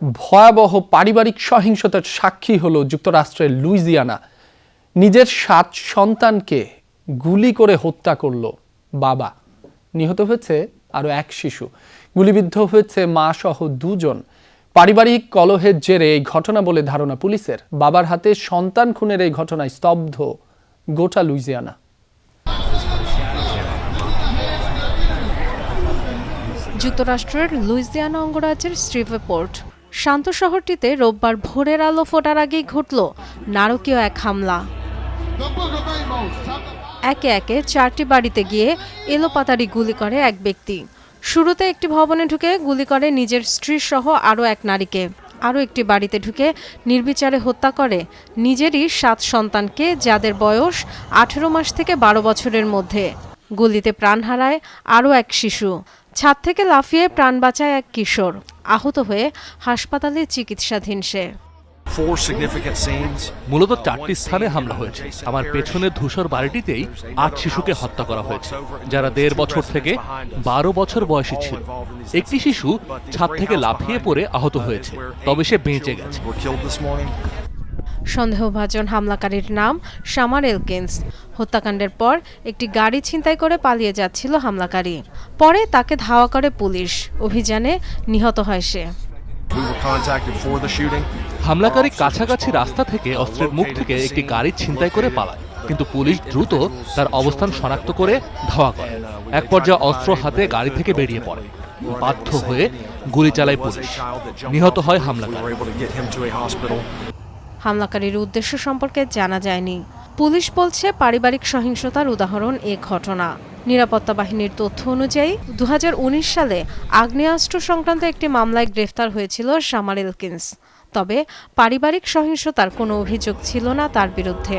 ভয়াবহ পারিবারিক সহিংসতার সাক্ষী হলো যুক্তরাষ্ট্রের লুইজিয়ানা। নিজের 7 সন্তানকে গুলি করে হত্যা করল বাবা। নিহত হয়েছে আরও এক শিশু। গুলিবিদ্ধ হয়েছে মা সহ 2 জন। পারিবারিক কলহের জেরে এই ঘটনা বলে ধারণা পুলিশের। বাবার হাতে সন্তান খুনের এই ঘটনায় স্তব্ধ গোটা লুইজিয়ানা। যুক্তরাষ্ট্রের লুইজিয়ানা অঙ্গরাজ্যের শ্রিভেপোর্ট শান্ত শহরটিতে রোববার ভোরের আলো ফোটার আগেই ঘটল নারকীয় এক হামলা। একে একে 4টি বাড়িতে গিয়ে এলোপাতাড়ি গুলি করে এক ব্যক্তি। শুরুতে একটি ভবনে ঢুকে গুলি করে নিজের স্ত্রী সহ আরও এক নারীকে। আরও একটি বাড়িতে ঢুকে নির্বিচারে হত্যা করে নিজেরই 7 সন্তানকে, যাদের বয়স 18 মাস থেকে 12 বছরের মধ্যে। গুলিতে প্রাণ হারায় আরও এক শিশু। ছাদ থেকে লাফিয়ে প্রাণ বাঁচায় এক কিশোর। আহত হয়ে হাসপাতালে চিকিৎসাধীন সে। মূলত 4টি স্থানে হামলা হয়েছে। আমার পেছনের ধূসর বাড়িটিতেই 8 শিশুকে হত্যা করা হয়েছে, যারা 1.5 বছর থেকে 12 বছর বয়সী ছিল। একটি শিশু ছাদ থেকে লাফিয়ে পড়ে আহত হয়েছে, তবে সে বেঁচে গেছে। সন্দেহভাজন হামলাকারীর নাম শামার এলকিন্স। হত্যাকাণ্ডের পর একটি গাড়ি ছিনতাই করে পালিয়ে যাচ্ছিল হামলাকারী। পরে তাকে ধাওয়া করে পুলিশ। অভিযানে নিহত হয় সে। হামলাকারী কাছাকাছি রাস্তা থেকে অস্ত্রের মুখ থেকে একটি গাড়ি ছিনতাই করে পালায়, কিন্তু পুলিশ দ্রুত তার অবস্থান শনাক্ত করে ধাওয়া করে। এক পর্যায়ে অস্ত্র হাতে গাড়ি থেকে বেরিয়ে পড়ে। বাধ্য হয়ে গুলি চালায় পুলিশ। নিহত হয় হামলাকারী। হামলাকারীর উদ্দেশ্য সম্পর্কে জানা যায়নি। পুলিশ বলছে পারিবারিক সহিংসতার উদাহরণ এ ঘটনা। নিরাপত্তা বাহিনীর তথ্য অনুযায়ী 2019 সালে আগ্নেয়াস্ত্র সংক্রান্ত একটি মামলায় গ্রেফতার হয়েছিল শামার এলকিন্স। তবে পারিবারিক সহিংসতার কোনো অভিযোগ ছিল না তার বিরুদ্ধে।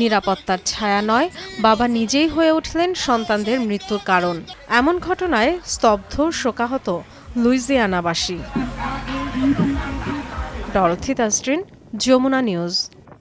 নিরাপত্তার ছায়া নয়, বাবা নিজেই হয়ে উঠলেন সন্তানদের মৃত্যুর কারণ। এমন ঘটনায় স্তব্ধ শোকাহত লুইজিয়ানাবাসী। Dorothy Tasrin, Jamuna news.